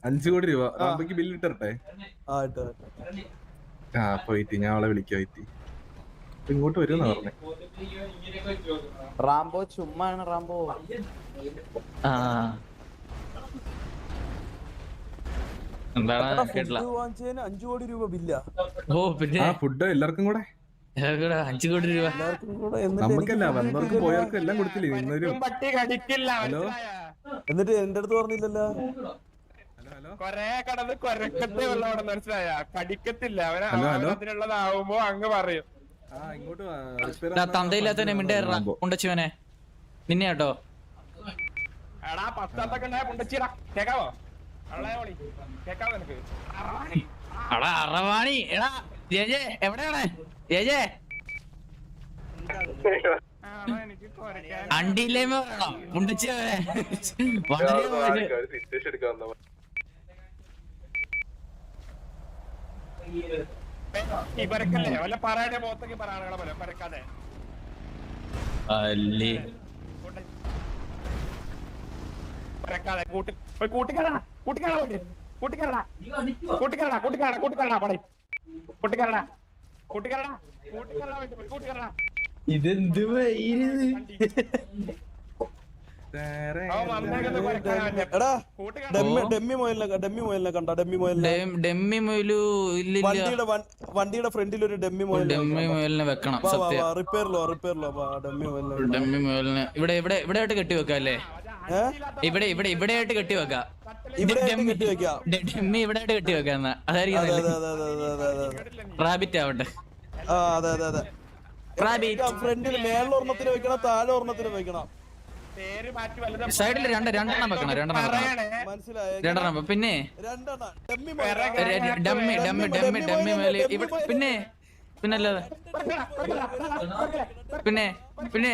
5 കോടി രൂപ റാംബോയ്ക്ക് ബില്ല് ഇട്ടേ. പോയിട്ട് ഞാൻ അവളെ വിളിക്കാ. ഇങ്ങോട്ട് വരുമെന്നാ പറഞ്ഞേ. റാംബോ ചുമ്മാണ് റാംബോ. എന്താണ് 5 കോടി രൂപ ബില്ല. ഓ പിന്നെ ഫുഡ് എല്ലാവർക്കും കൂടെ 5 കോടി രൂപ നമുക്കല്ല വന്നവർക്കും പോയവർക്കും എല്ലാം കൊടുത്തില്ലേ ഇന്നൊരു. ഹലോ എന്നിട്ട് എന്റെ അടുത്ത് പറഞ്ഞില്ലല്ലോ. കൊറേ കടന്ന് കൊരക്കത്തെ വെള്ളം മനസ്സിലായ കടിക്കത്തില്ല അവനതിനുള്ളതാവുമ്പോ അങ്ങ് പറയും. തന്തയില്ലാത്തവനെ മിണ്ടേറാ പുണ്ടച്ചിവനെ നിന്നെ കേട്ടോ. എടാ പത്താത്തൊക്കെ ഉണ്ടായ പുണ്ടച്ചിടാ കേക്കാവോ? കേക്കാവോ നിനക്ക്? എടാ അറവാണി എടാ ജേജെ എവിടെയാണ് ജേജെ? അണ്ടിയില്ലേമോ വേണോ പുണ്ടച്ചിവനെ? ഇവരക്കല്ലേ വല്ല പറയുടെ പോത്തൊക്കെ പറയാനുകളെ പോലെ പരക്കാതെ കൂട്ടിക്കടാ ഇതെന്ത് ഡെമ്മി മൊയിലിനെ കണ്ട? ഡെമ്മി മൊയിലു വണ്ടിയുടെ ഫ്രണ്ടിൽ ഒരു ഡെമ്മി മൊയിലിനെ വെക്കണം. റിപ്പയറിലോ ഡെമ്മി മൊയിലിനെ ഇവിടെ ഇവിടെ ഇവിടെ ആയിട്ട് കെട്ടി വെക്കാം അല്ലേ? ഇവിടെ ഇവിടെ ഇവിടെ ആയിട്ട് കെട്ടി വെക്കാം. ഡെമ്മി ഇവിടെ ആയിട്ട് കെട്ടി വെക്കാം. എന്നാ അതായിരിക്കും റാബിറ്റ് ആവട്ടെ. ഫ്രണ്ടിൽ മേളിൽ വെക്കണം, താഴെ ഒരെണ്ണത്തിന് വെക്കണം. സൈഡിൽ രണ്ടെണ്ണം വെക്കണം. രണ്ടെണ്ണം പിന്നെ ഡമ്മി ഡമ്മി ഡമ്മി ഡമ്മി മേലെ ഇവിടെ പിന്നെ പിന്നല്ലാതെ പിന്നെ പിന്നെ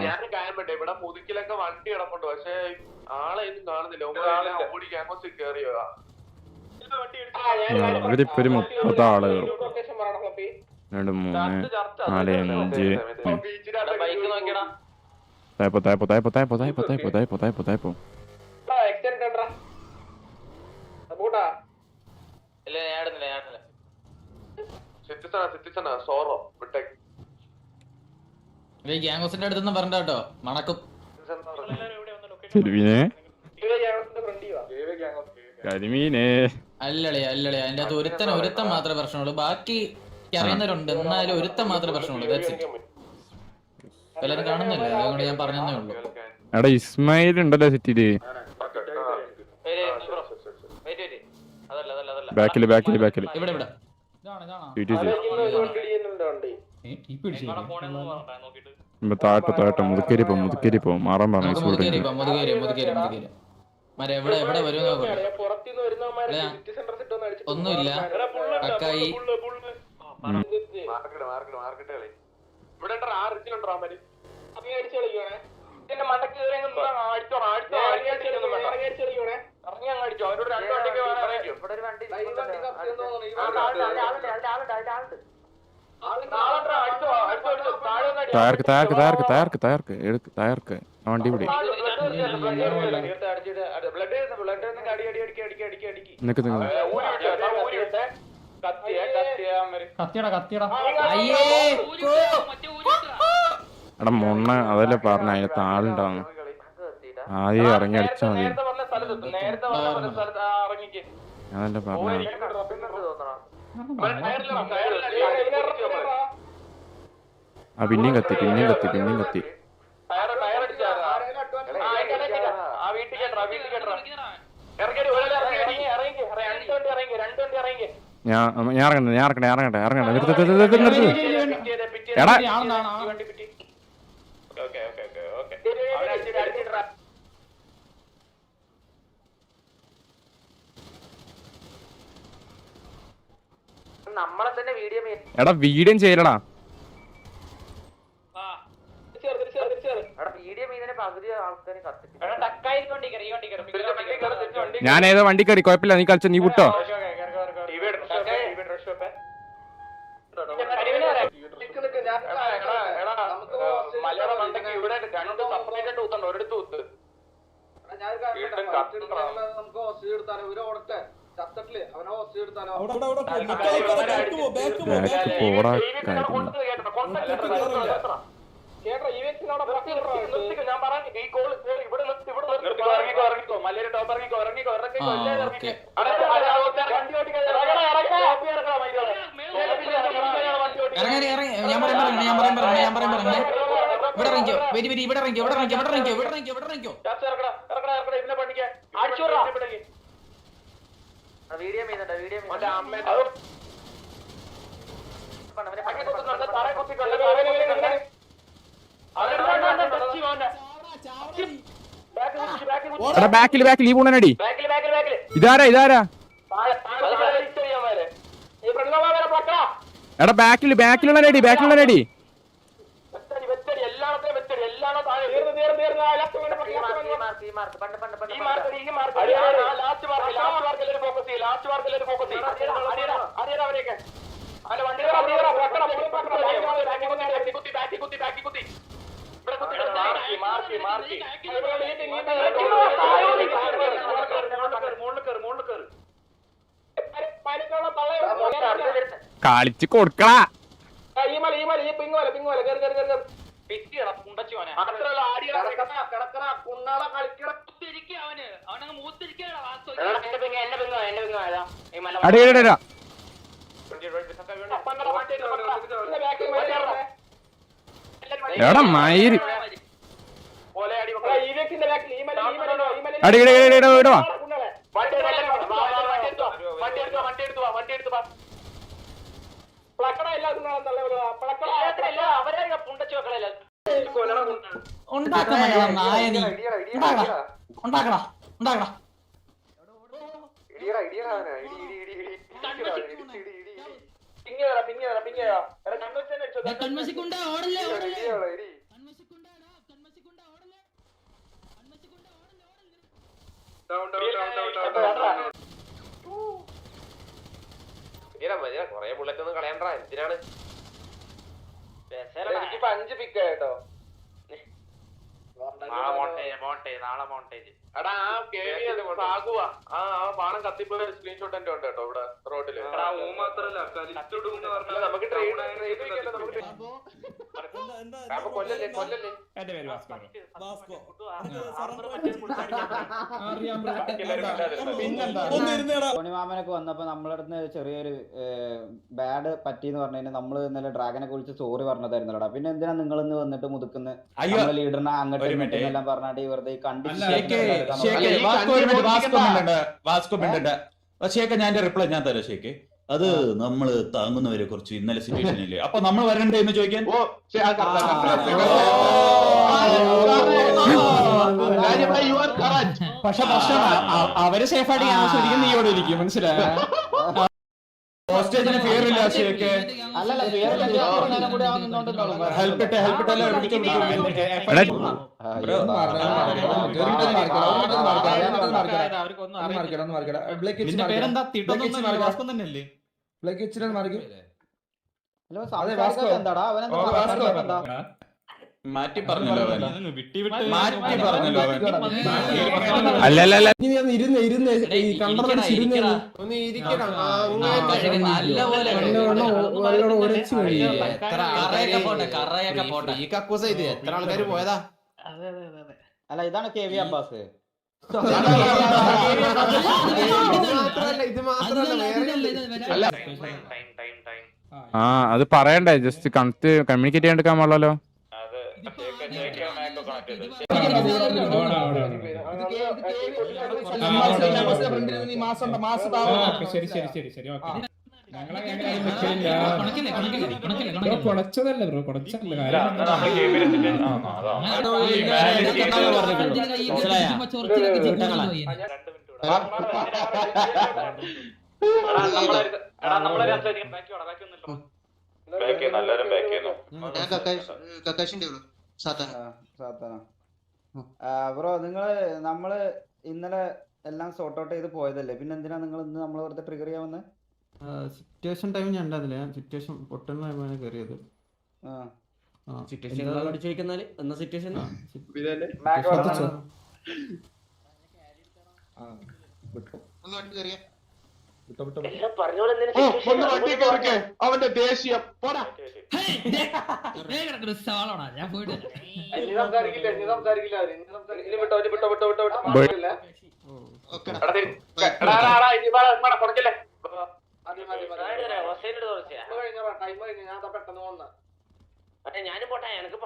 ഞാനൊരു കാര്യം പറ്റേ ഇവിടെ മുതുക്കിലൊക്കെ വണ്ടി കിടപ്പുണ്ട്. പക്ഷെ ആളെ ഒന്നും കാണുന്നില്ല. ഓടി ക്യാമ്പസിൽ കയറിയോ? ഇവരിപ്പോ 30 ആളുകൾ 2 3 4 5 സോറോ വിട്ടേക്ക്. ഗ്യാങ്സിന്റെ അടുത്തൊന്നും പറഞ്ഞ കേട്ടോ മണക്കും. അല്ലളേ അല്ലളേ അതിന്റെ അകത്ത് ഒരുത്തൻ മാത്രമേ പ്രശ്നമുള്ളൂ. ബാക്കി അറിയുന്നവരുണ്ട്, എന്നാലും ഒരുത്തൻ മാത്രമേ പ്രശ്നമുള്ളൂ. എല്ലാരും കാണുന്നില്ല, അതുകൊണ്ട് ഞാൻ പറഞ്ഞതേ ഉള്ളൂ. എടാ ഇസ്മായിൽ ഉണ്ടല്ലോ സിറ്റിയില്. ബാക്കില് ബാക്കില് ബാക്കില് ഇവിടെ ഇവിടെ താഴട്ടെ മുതുക്കേരി പോ മാറാൻ പറഞ്ഞു. എവിടെ വരും ഒന്നുമില്ല. കക്കായി തയ്യാർക്ക് വണ്ടി ഇവിടെ എടാ മൊണ്ണ അതല്ലേ പറഞ്ഞ അതിനകത്ത് ആളുണ്ടാവുന്നു. ആദ്യം ഇറങ്ങി അടിച്ചാ മതി. അതല്ലേ പറഞ്ഞ. പിന്നെയും കത്തി ഞാൻ ഇറങ്ങട്ടെ എടാ നമ്മളെ തന്നെ വീഡിയോ എടാ വീഡിയോ ചെയ്യലടാ. വീഡിയോ മീതിനെ പകുതി ആൾക്കാർ കത്തിച്ചു. ഞാൻ ഏതോ വണ്ടി കയറി, കുഴപ്പമില്ല, നീ കളിച്ച, നീ വിട്ടോ. മലയാളം ഉണ്ടെങ്കിൽ ഇവിടെ രണ്ട് സെപ്പറേറ്റ് ആയിട്ട് ഊത്തണ്ട, ഒരിടത്ത് ഊത്ത്. മലയാളി ടോപ്പ് ഇറങ്ങിക്കോ, ഇറങ്ങിക്കോ, ഇറങ്ങിക്കോ. വീഡിയോ എടാ ബാക്കിൽ ഈ പൂണനടി. ഇതാരാ എടാ ബാക്കിലുള്ളനടി. കളിച്ച് കൊടുക്കടാ. അടിയടാ എടാ മയിര് അടിയടാ കൊറേ ബുള്ളറ്റ് ഒന്നും കളയണ്ട, എന്തിനാണ്? 5 പിക്ക് കേട്ടോ. നാളെ മോണ്ടേജ്. എടാ ആ പാണം കത്തിപ്പോയ സ്ക്രീൻഷോട്ട് എന്റെ ഉണ്ട് കേട്ടോ ഇവിടെ റോഡില്. നമുക്ക് കൊല്ലല്ലേ. എന്റെ പേര് ടോണിമാമനൊക്കെ വന്നപ്പോ നമ്മളടുത്ത് ചെറിയൊരു ബാഡ് പറ്റിന്ന് പറഞ്ഞു കഴിഞ്ഞാൽ നമ്മള് ഇന്നലെ ഡ്രാഗനെ കുറിച്ച് സോറി പറഞ്ഞതായിരുന്നല്ലോടാ. പിന്നെ എന്തിനാ നിങ്ങൾ ഇന്ന് വന്നിട്ട് മുതുക്കുന്ന ലീഡറിനെ അങ്ങോട്ട് എല്ലാം പറഞ്ഞാട്ട് വെറുതെ ഷേഖ് ഞാൻ റിപ്ലൈ ഞാൻ തരാം ഷേഖ്. അത് നമ്മള് താങ്ങുന്നവരെ കുറിച്ച് ഇന്നലെ സിറ്റുവേഷൻ ഇല്ലേ, അപ്പൊ നമ്മൾ വരണ്ടേ എന്ന് ചോദിക്കാൻ. പക്ഷെ അവര് സേഫായിട്ട് ഞാൻ ശരിക്കും നീയോടെ ഇരിക്കും, മനസ്സിലായ ഹോസ്റ്റേജിന് ഫിയറില്ല ഷേഖ്. മാറ്റി പറഞ്ഞല്ലോ അല്ലല്ല എത്ര ആൾക്കാര് പോയതാ? അല്ല ഇതാണ് കെ വി അബ്ബാസ്. ആ അത് പറയണ്ടേ, ജസ്റ്റ് കമ്മ്യൂണിക്കേറ്റ് ചെയ്യാണ്ടിരിക്കാൻ പാടില്ലല്ലോ. കൊടച്ചതല്ല ബ്രോ, കൊടച്ചല്ല നല്ലവരും ബാക്ക് ചെയ്യുന്നു. ബ്രോ നമ്മള് ഇന്നലെ എല്ലാം സോർട്ട് ഔട്ട് ചെയ്ത് പോയതല്ലേ, പിന്നെ എന്തിനാ നിങ്ങൾ ഇന്ന് നമ്മളെ വെറുതെ ട്രിഗർ ചെയ്യാൻ സിറ്റുവേഷൻ ടൈം ഞാൻ ഉണ്ടായിരുന്നില്ല, ഞാൻ സിറ്റുവേഷൻ പൊട്ടുന്ന ടൈമാണ് കയറിയത്. അവന്റെ ദേഷ്യം പോടാ. ഞാനും പോട്ടെ, എനിക്ക്